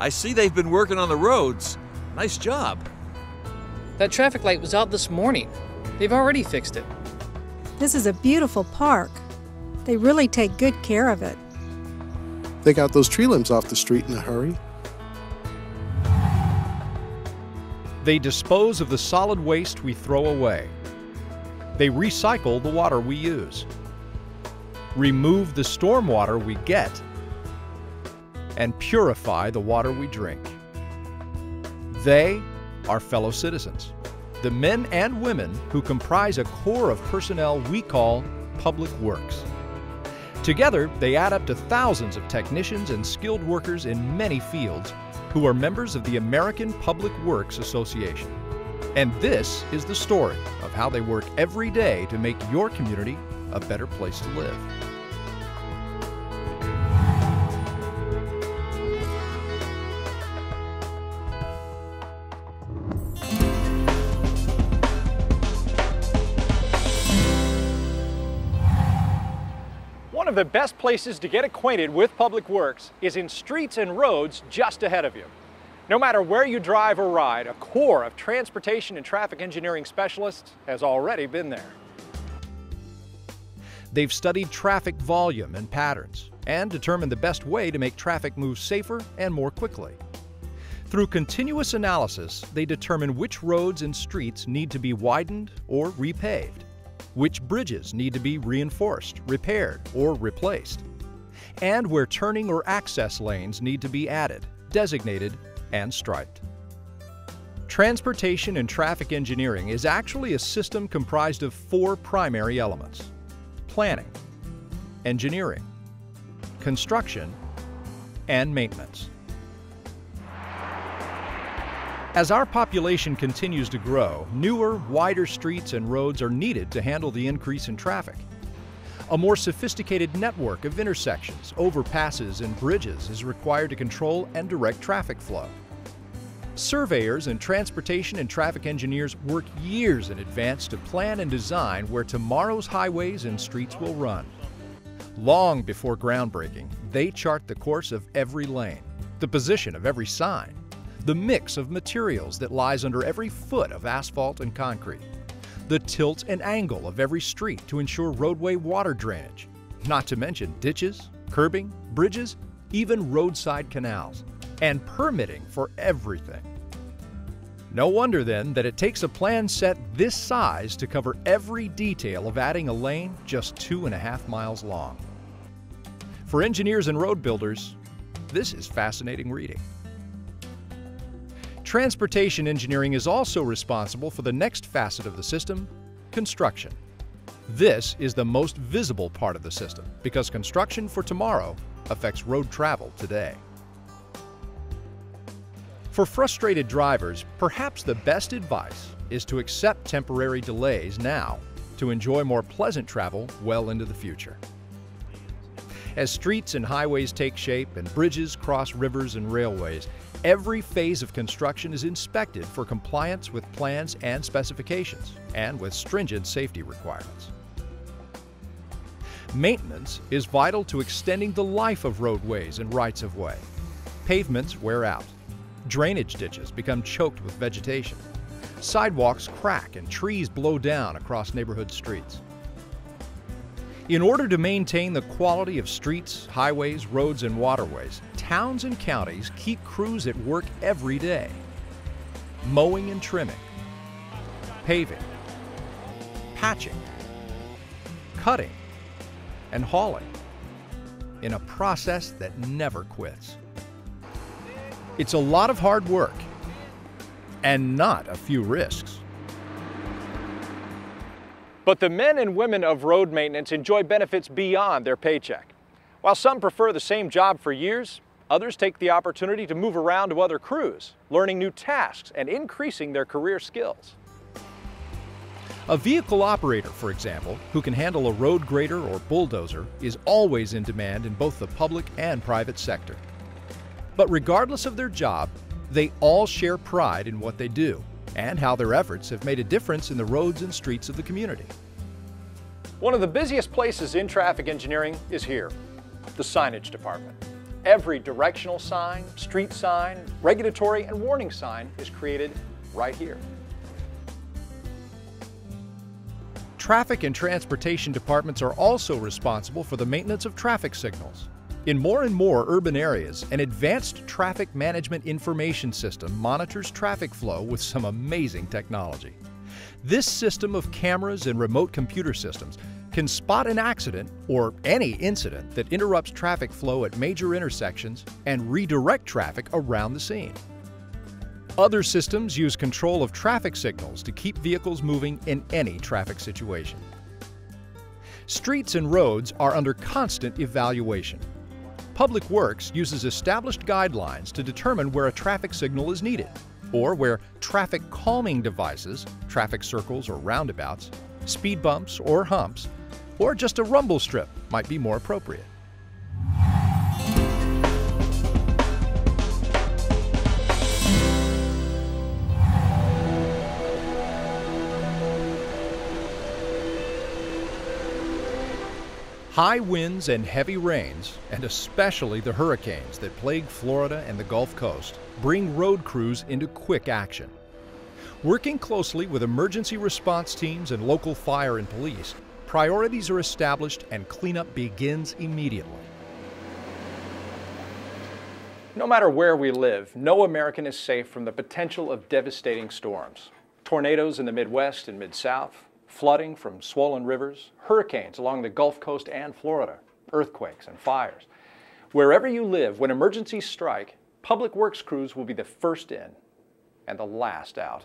I see they've been working on the roads. Nice job. That traffic light was out this morning. They've already fixed it. This is a beautiful park. They really take good care of it. They got those tree limbs off the street in a hurry. They dispose of the solid waste we throw away. They recycle the water we use, remove the stormwater we get, and purify the water we drink. They are fellow citizens, the men and women who comprise a core of personnel we call public works. Together, they add up to thousands of technicians and skilled workers in many fields who are members of the American Public Works Association. And this is the story of how they work every day to make your community a better place to live. One of the best places to get acquainted with Public Works is in streets and roads just ahead of you. No matter where you drive or ride, a core of transportation and traffic engineering specialists has already been there. They've studied traffic volume and patterns and determined the best way to make traffic move safer and more quickly. Through continuous analysis, they determine which roads and streets need to be widened or repaved, which bridges need to be reinforced, repaired, or replaced, and where turning or access lanes need to be added, designated, and striped. Transportation and traffic engineering is actually a system comprised of 4 primary elements: planning, engineering, construction, and maintenance. As our population continues to grow, newer, wider streets and roads are needed to handle the increase in traffic. A more sophisticated network of intersections, overpasses, and bridges is required to control and direct traffic flow. Surveyors and transportation and traffic engineers work years in advance to plan and design where tomorrow's highways and streets will run. Long before groundbreaking, they chart the course of every lane, the position of every sign, the mix of materials that lies under every foot of asphalt and concrete, the tilt and angle of every street to ensure roadway water drainage, not to mention ditches, curbing, bridges, even roadside canals, and permitting for everything. No wonder then that it takes a plan set this size to cover every detail of adding a lane just 2.5 miles long. For engineers and road builders, this is fascinating reading. Transportation engineering is also responsible for the next facet of the system, construction. This is the most visible part of the system because construction for tomorrow affects road travel today. For frustrated drivers, perhaps the best advice is to accept temporary delays now to enjoy more pleasant travel well into the future. As streets and highways take shape and bridges cross rivers and railways, every phase of construction is inspected for compliance with plans and specifications and with stringent safety requirements. Maintenance is vital to extending the life of roadways and rights-of-way. Pavements wear out. Drainage ditches become choked with vegetation. Sidewalks crack and trees blow down across neighborhood streets. In order to maintain the quality of streets, highways, roads, and waterways, towns and counties keep crews at work every day, mowing and trimming, paving, patching, cutting, and hauling, in a process that never quits. It's a lot of hard work and not a few risks. But the men and women of road maintenance enjoy benefits beyond their paycheck. While some prefer the same job for years, others take the opportunity to move around to other crews, learning new tasks and increasing their career skills. A vehicle operator, for example, who can handle a road grader or bulldozer, is always in demand in both the public and private sector. But regardless of their job, they all share pride in what they do and how their efforts have made a difference in the roads and streets of the community. One of the busiest places in traffic engineering is here, the signage department. Every directional sign, street sign, regulatory and warning sign is created right here. Traffic and transportation departments are also responsible for the maintenance of traffic signals. In more and more urban areas, an advanced traffic management information system monitors traffic flow with some amazing technology. This system of cameras and remote computer systems can spot an accident or any incident that interrupts traffic flow at major intersections and redirect traffic around the scene. Other systems use control of traffic signals to keep vehicles moving in any traffic situation. Streets and roads are under constant evaluation. Public Works uses established guidelines to determine where a traffic signal is needed, or where traffic calming devices, traffic circles or roundabouts, speed bumps or humps, or just a rumble strip might be more appropriate. High winds and heavy rains, and especially the hurricanes that plague Florida and the Gulf Coast, bring road crews into quick action. Working closely with emergency response teams and local fire and police, priorities are established and cleanup begins immediately. No matter where we live, no American is safe from the potential of devastating storms. Tornadoes in the Midwest and Mid-South, flooding from swollen rivers, hurricanes along the Gulf Coast and Florida, earthquakes and fires. Wherever you live, when emergencies strike, Public Works crews will be the first in and the last out.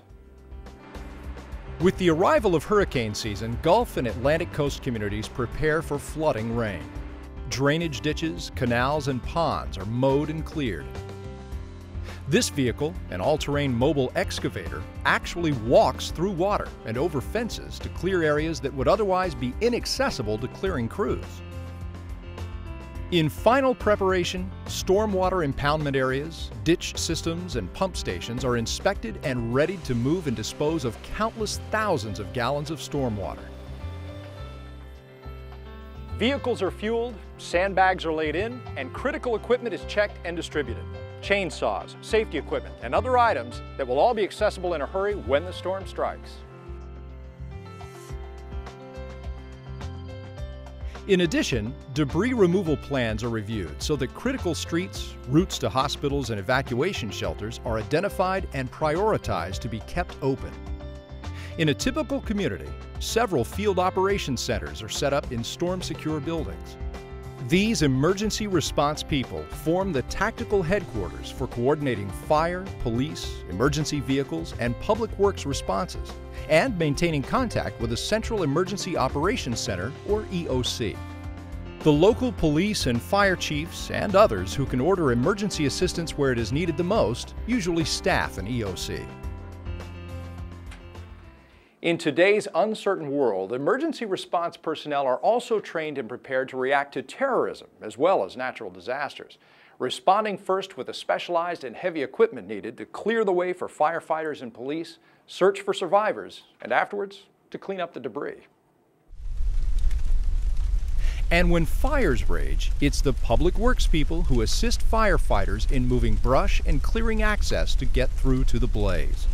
With the arrival of hurricane season, Gulf and Atlantic coast communities prepare for flooding rain. Drainage ditches, canals, and ponds are mowed and cleared. This vehicle, an all-terrain mobile excavator, actually walks through water and over fences to clear areas that would otherwise be inaccessible to clearing crews. In final preparation, stormwater impoundment areas, ditch systems, and pump stations are inspected and ready to move and dispose of countless thousands of gallons of stormwater. Vehicles are fueled, sandbags are laid in, and critical equipment is checked and distributed. Chainsaws, safety equipment, and other items that will all be accessible in a hurry when the storm strikes. In addition, debris removal plans are reviewed so that critical streets, routes to hospitals, and evacuation shelters are identified and prioritized to be kept open. In a typical community, several field operations centers are set up in storm-secure buildings. These emergency response people form the tactical headquarters for coordinating fire, police, emergency vehicles, and public works responses, and maintaining contact with the Central Emergency Operations Center, or EOC. The local police and fire chiefs and others who can order emergency assistance where it is needed the most usually staff an EOC. In today's uncertain world, emergency response personnel are also trained and prepared to react to terrorism as well as natural disasters, responding first with the specialized and heavy equipment needed to clear the way for firefighters and police, search for survivors, and afterwards to clean up the debris. And when fires rage, it's the public works people who assist firefighters in moving brush and clearing access to get through to the blaze.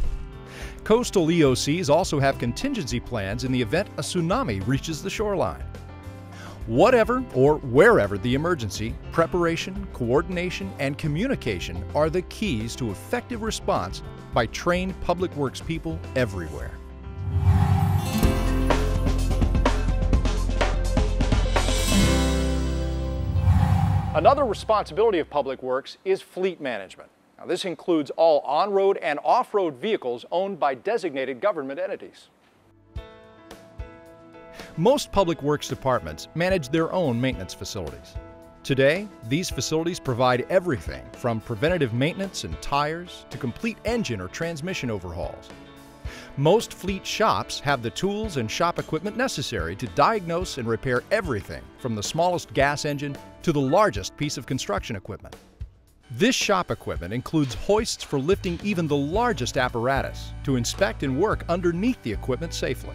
Coastal EOCs also have contingency plans in the event a tsunami reaches the shoreline. Whatever or wherever the emergency, preparation, coordination, and communication are the keys to effective response by trained public works people everywhere. Another responsibility of Public Works is fleet management. Now, this includes all on-road and off-road vehicles owned by designated government entities. Most public works departments manage their own maintenance facilities. Today, these facilities provide everything from preventative maintenance and tires to complete engine or transmission overhauls. Most fleet shops have the tools and shop equipment necessary to diagnose and repair everything from the smallest gas engine to the largest piece of construction equipment. This shop equipment includes hoists for lifting even the largest apparatus to inspect and work underneath the equipment safely.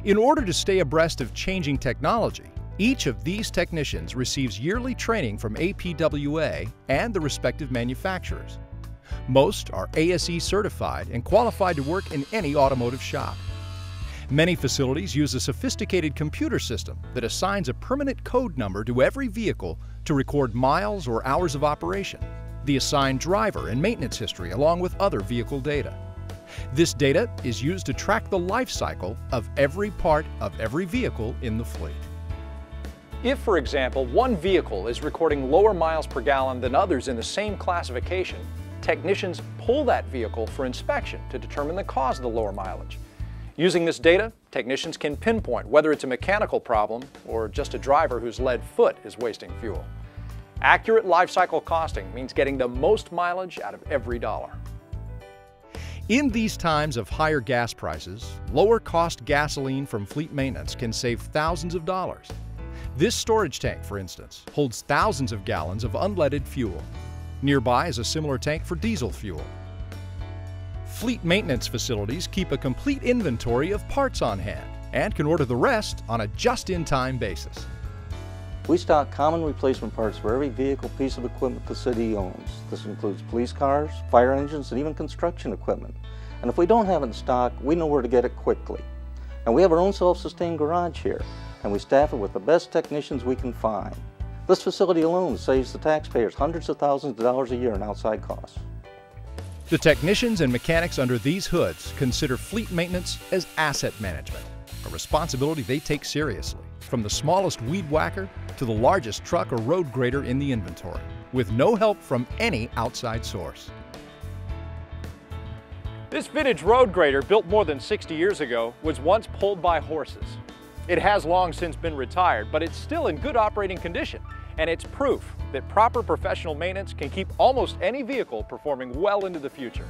In order to stay abreast of changing technology, Each of these technicians receives yearly training from APWA and the respective manufacturers. Most are ASE certified and qualified to work in any automotive shop. Many facilities use a sophisticated computer system that assigns a permanent code number to every vehicle to record miles or hours of operation, the assigned driver and maintenance history, along with other vehicle data. This data is used to track the life cycle of every part of every vehicle in the fleet. If, for example, one vehicle is recording lower miles per gallon than others in the same classification, technicians pull that vehicle for inspection to determine the cause of the lower mileage. Using this data, technicians can pinpoint whether it's a mechanical problem or just a driver whose lead foot is wasting fuel. Accurate life cycle costing means getting the most mileage out of every dollar. In these times of higher gas prices, lower cost gasoline from fleet maintenance can save thousands of dollars. This storage tank, for instance, holds thousands of gallons of unleaded fuel. Nearby is a similar tank for diesel fuel. Fleet maintenance facilities keep a complete inventory of parts on hand and can order the rest on a just-in-time basis. We stock common replacement parts for every vehicle piece of equipment the city owns. This includes police cars, fire engines, and even construction equipment. And if we don't have it in stock, we know where to get it quickly. And we have our own self-sustained garage here, and we staff it with the best technicians we can find. This facility alone saves the taxpayers hundreds of thousands of dollars a year in outside costs. The technicians and mechanics under these hoods consider fleet maintenance as asset management, a responsibility they take seriously, from the smallest weed whacker to the largest truck or road grader in the inventory, with no help from any outside source. This vintage road grader, built more than 60 years ago, was once pulled by horses. It has long since been retired, but it's still in good operating condition, and it's proof that proper professional maintenance can keep almost any vehicle performing well into the future.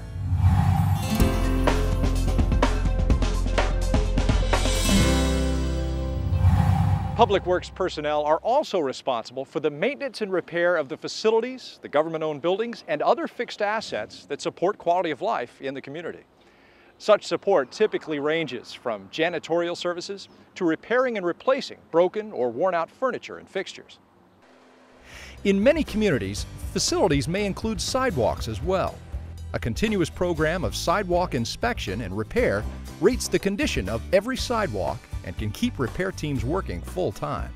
Public Works personnel are also responsible for the maintenance and repair of the facilities, the government-owned buildings, and other fixed assets that support quality of life in the community. Such support typically ranges from janitorial services to repairing and replacing broken or worn-out furniture and fixtures. In many communities, facilities may include sidewalks as well. A continuous program of sidewalk inspection and repair rates the condition of every sidewalk and can keep repair teams working full-time.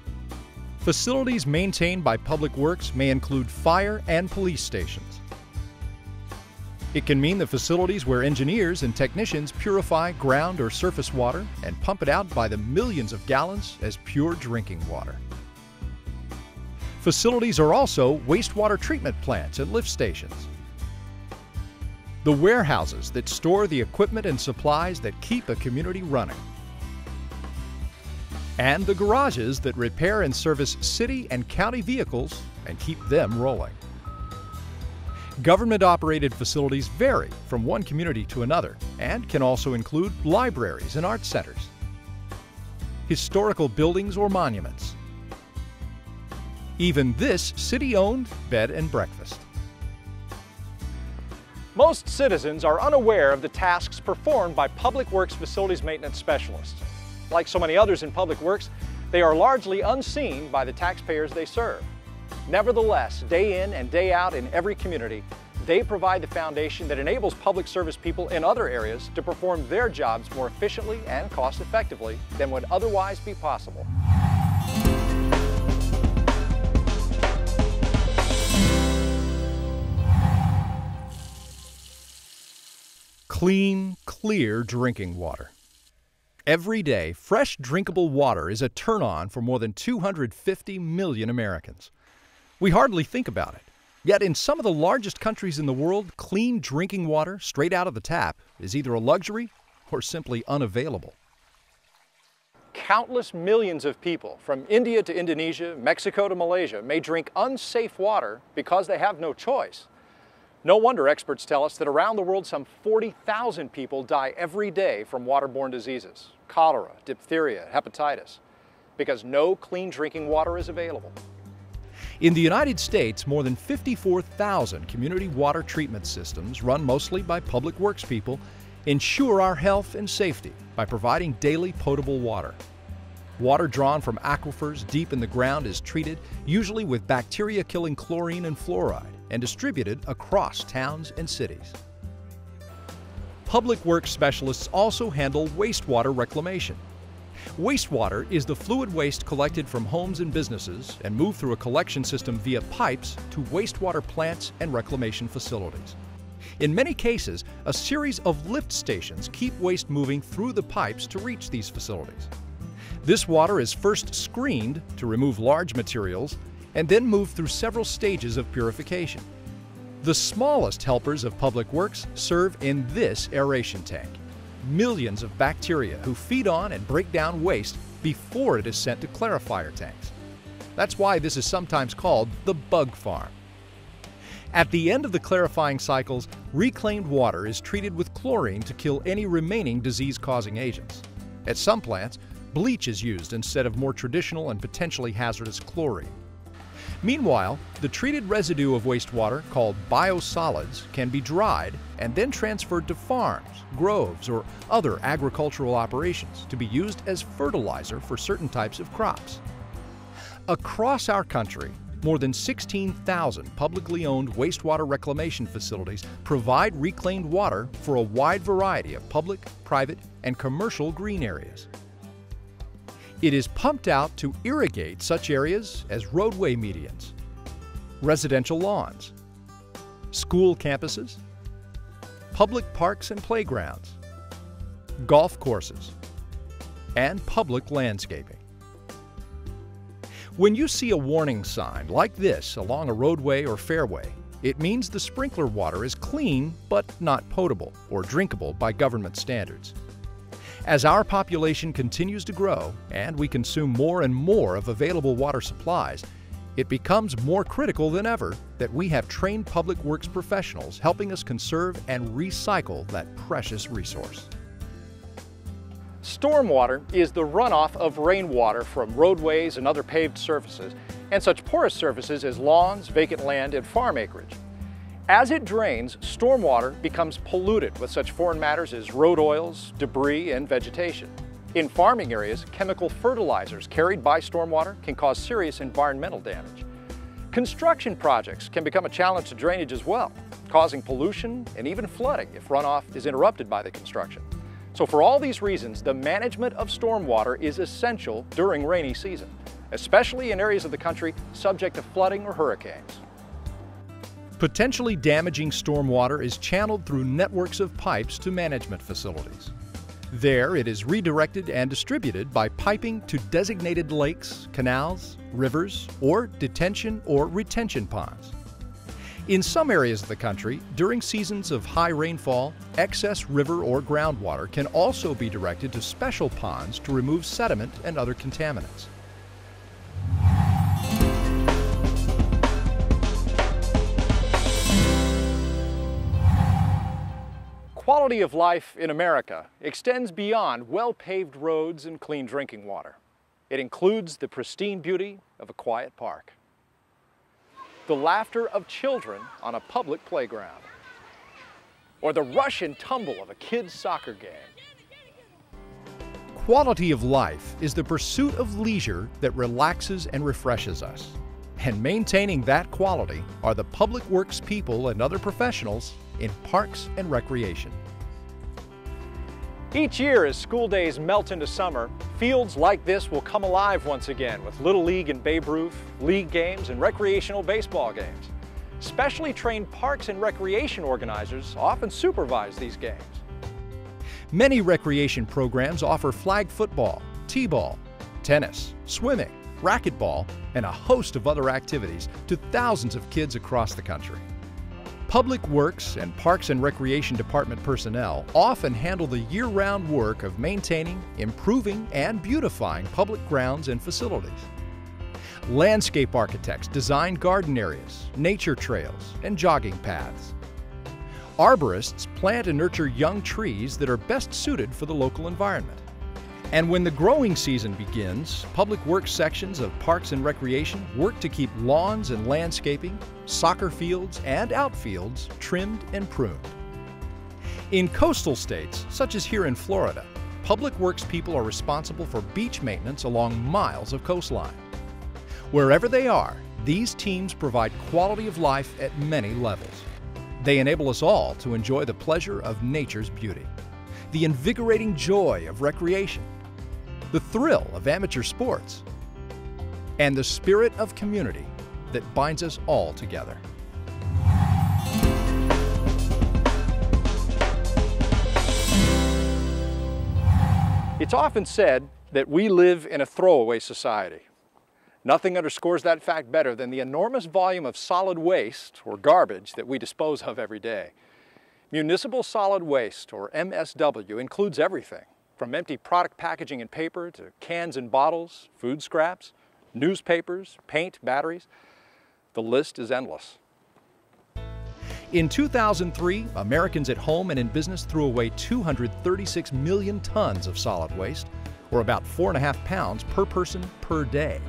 Facilities maintained by Public Works may include fire and police stations. It can mean the facilities where engineers and technicians purify ground or surface water and pump it out by the millions of gallons as pure drinking water. Facilities are also wastewater treatment plants and lift stations. The warehouses that store the equipment and supplies that keep a community running. And the garages that repair and service city and county vehicles and keep them rolling. Government-operated facilities vary from one community to another and can also include libraries and art centers, historical buildings or monuments, even this city-owned bed and breakfast. Most citizens are unaware of the tasks performed by Public Works facilities maintenance specialists. Like so many others in Public Works, they are largely unseen by the taxpayers they serve. Nevertheless, day in and day out in every community, they provide the foundation that enables public service people in other areas to perform their jobs more efficiently and cost-effectively than would otherwise be possible. Clean, clear drinking water. Every day, fresh drinkable water is a turn-on for more than 250 million Americans. We hardly think about it. Yet in some of the largest countries in the world, clean drinking water straight out of the tap is either a luxury or simply unavailable. Countless millions of people from India to Indonesia, Mexico to Malaysia may drink unsafe water because they have no choice. No wonder experts tell us that around the world some 40,000 people die every day from waterborne diseases, cholera, diphtheria, hepatitis, because no clean drinking water is available. In the United States, more than 54,000 community water treatment systems, run mostly by Public Works people, ensure our health and safety by providing daily potable water. Water drawn from aquifers deep in the ground is treated, usually with bacteria-killing chlorine and fluoride, and distributed across towns and cities. Public works specialists also handle wastewater reclamation. Wastewater is the fluid waste collected from homes and businesses and moved through a collection system via pipes to wastewater plants and reclamation facilities. In many cases, a series of lift stations keep waste moving through the pipes to reach these facilities. This water is first screened to remove large materials and then moved through several stages of purification. The smallest helpers of public works serve in this aeration tank. Millions of bacteria who feed on and break down waste before it is sent to clarifier tanks. That's why this is sometimes called the bug farm. At the end of the clarifying cycles, reclaimed water is treated with chlorine to kill any remaining disease-causing agents. At some plants, bleach is used instead of more traditional and potentially hazardous chlorine. Meanwhile, the treated residue of wastewater, called biosolids, can be dried and then transferred to farms, groves, or other agricultural operations to be used as fertilizer for certain types of crops. Across our country, more than 16,000 publicly owned wastewater reclamation facilities provide reclaimed water for a wide variety of public, private, and commercial green areas. It is pumped out to irrigate such areas as roadway medians, residential lawns, school campuses, public parks and playgrounds, golf courses, and public landscaping. When you see a warning sign like this along a roadway or fairway, it means the sprinkler water is clean but not potable or drinkable by government standards. As our population continues to grow and we consume more and more of available water supplies, it becomes more critical than ever that we have trained public works professionals helping us conserve and recycle that precious resource. Stormwater is the runoff of rainwater from roadways and other paved surfaces, and such porous surfaces as lawns, vacant land, and farm acreage. As it drains, stormwater becomes polluted with such foreign matters as road oils, debris, and vegetation. In farming areas, chemical fertilizers carried by stormwater can cause serious environmental damage. Construction projects can become a challenge to drainage as well, causing pollution and even flooding if runoff is interrupted by the construction. So for all these reasons, the management of stormwater is essential during rainy season, especially in areas of the country subject to flooding or hurricanes. Potentially damaging stormwater is channeled through networks of pipes to management facilities. There, it is redirected and distributed by piping to designated lakes, canals, rivers, or detention or retention ponds. In some areas of the country, during seasons of high rainfall, excess river or groundwater can also be directed to special ponds to remove sediment and other contaminants. Quality of life in America extends beyond well-paved roads and clean drinking water. It includes the pristine beauty of a quiet park, the laughter of children on a public playground, or the rush and tumble of a kid's soccer game. Quality of life is the pursuit of leisure that relaxes and refreshes us. And maintaining that quality are the public works people and other professionals in parks and recreation. Each year as school days melt into summer, fields like this will come alive once again with Little League and Babe Ruth, league games, and recreational baseball games. Specially trained parks and recreation organizers often supervise these games. Many recreation programs offer flag football, t-ball, tennis, swimming, racquetball, and a host of other activities to thousands of kids across the country. Public Works and Parks and Recreation Department personnel often handle the year-round work of maintaining, improving, and beautifying public grounds and facilities. Landscape architects design garden areas, nature trails, and jogging paths. Arborists plant and nurture young trees that are best suited for the local environment. And when the growing season begins, Public Works sections of Parks and Recreation work to keep lawns and landscaping, soccer fields and outfields trimmed and pruned. In coastal states, such as here in Florida, Public Works people are responsible for beach maintenance along miles of coastline. Wherever they are, these teams provide quality of life at many levels. They enable us all to enjoy the pleasure of nature's beauty, the invigorating joy of recreation, the thrill of amateur sports, and the spirit of community that binds us all together. It's often said that we live in a throwaway society. Nothing underscores that fact better than the enormous volume of solid waste, or garbage, that we dispose of every day. Municipal solid waste, or MSW, includes everything, from empty product packaging and paper to cans and bottles, food scraps, newspapers, paint, batteries. The list is endless. In 2003, Americans at home and in business threw away 236 million tons of solid waste, or about 4.5 pounds per person per day.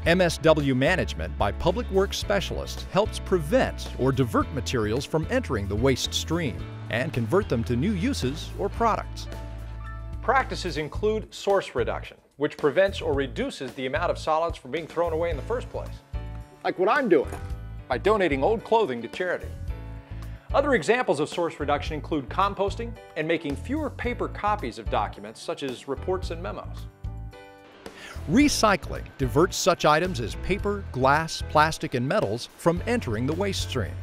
MSW management by public works specialists helps prevent or divert materials from entering the waste stream and convert them to new uses or products. Practices include source reduction, which prevents or reduces the amount of solids from being thrown away in the first place. Like what I'm doing by donating old clothing to charity. Other examples of source reduction include composting and making fewer paper copies of documents such as reports and memos. Recycling diverts such items as paper, glass, plastic, and metals from entering the waste stream.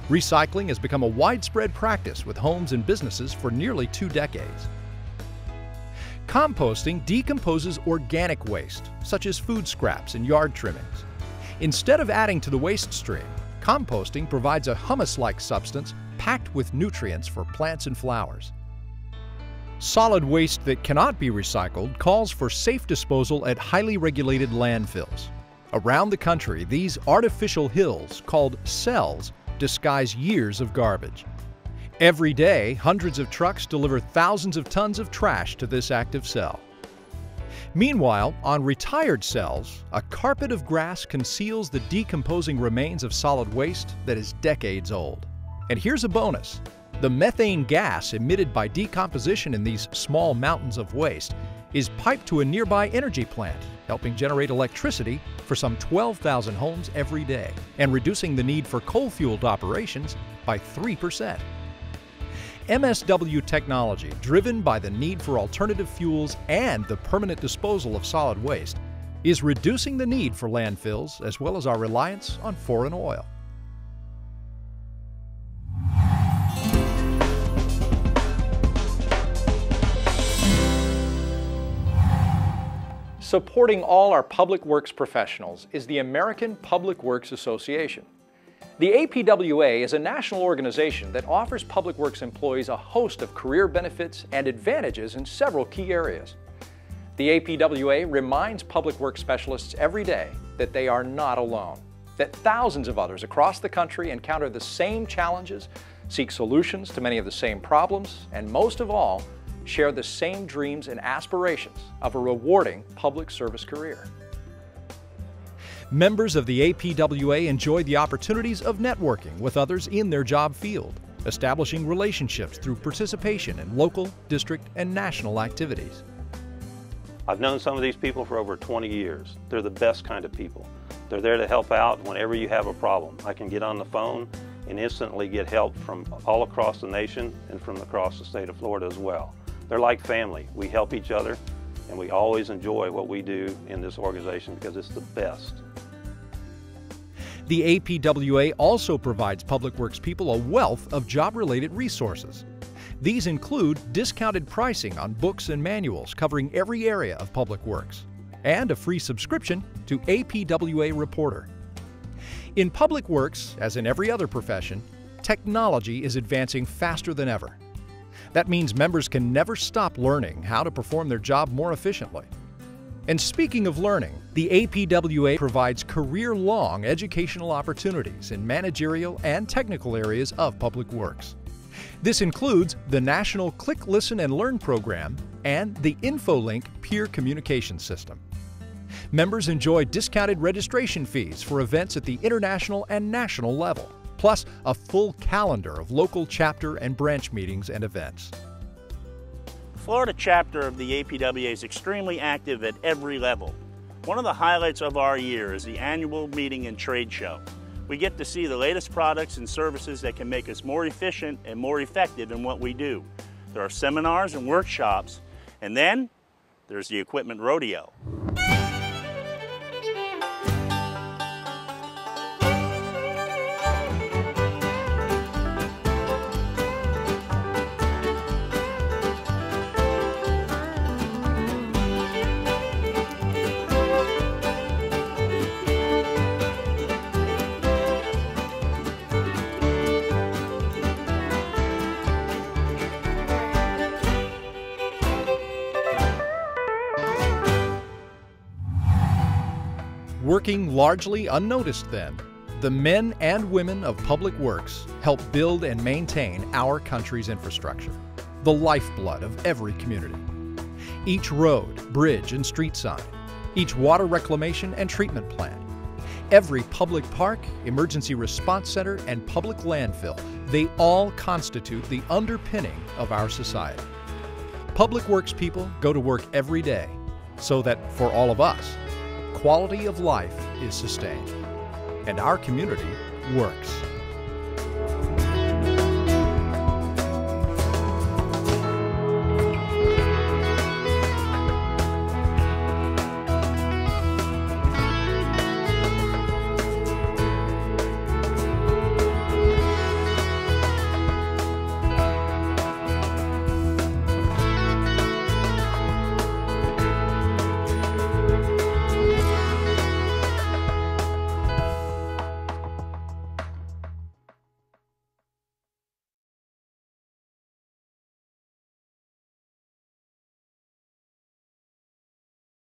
Recycling has become a widespread practice with homes and businesses for nearly 2 decades. Composting decomposes organic waste, such as food scraps and yard trimmings. Instead of adding to the waste stream, composting provides a humus-like substance packed with nutrients for plants and flowers. Solid waste that cannot be recycled calls for safe disposal at highly regulated landfills. Around the country, these artificial hills, called cells, disguise years of garbage. Every day, hundreds of trucks deliver thousands of tons of trash to this active cell. Meanwhile, on retired cells, a carpet of grass conceals the decomposing remains of solid waste that is decades old. And here's a bonus. The methane gas emitted by decomposition in these small mountains of waste is piped to a nearby energy plant, helping generate electricity for some 12,000 homes every day and reducing the need for coal-fueled operations by 3%. MSW technology, driven by the need for alternative fuels and the permanent disposal of solid waste, is reducing the need for landfills as well as our reliance on foreign oil. Supporting all our public works professionals is the American Public Works Association. The APWA is a national organization that offers public works employees a host of career benefits and advantages in several key areas. The APWA reminds public works specialists every day that they are not alone, that thousands of others across the country encounter the same challenges, seek solutions to many of the same problems, and most of all, share the same dreams and aspirations of a rewarding public service career. Members of the APWA enjoy the opportunities of networking with others in their job field, establishing relationships through participation in local, district, and national activities. I've known some of these people for over 20 years. They're the best kind of people. They're there to help out whenever you have a problem. I can get on the phone and instantly get help from all across the nation and from across the state of Florida as well. They're like family. We help each other, and we always enjoy what we do in this organization because it's the best. The APWA also provides public works people a wealth of job-related resources. These include discounted pricing on books and manuals covering every area of public works, and a free subscription to APWA Reporter. In public works, as in every other profession, technology is advancing faster than ever. That means members can never stop learning how to perform their job more efficiently. And speaking of learning, the APWA provides career-long educational opportunities in managerial and technical areas of public works. This includes the National Click, Listen, and Learn program and the InfoLink peer communication system. Members enjoy discounted registration fees for events at the international and national level, plus a full calendar of local chapter and branch meetings and events. Florida chapter of the APWA is extremely active at every level. One of the highlights of our year is the annual meeting and trade show. We get to see the latest products and services that can make us more efficient and more effective in what we do. There are seminars and workshops, and then there's the equipment rodeo. Working largely unnoticed then, the men and women of Public Works help build and maintain our country's infrastructure, the lifeblood of every community. Each road, bridge, and street sign, each water reclamation and treatment plant, every public park, emergency response center, and public landfill, they all constitute the underpinning of our society. Public Works people go to work every day so that, for all of us, quality of life is sustained, and our community works.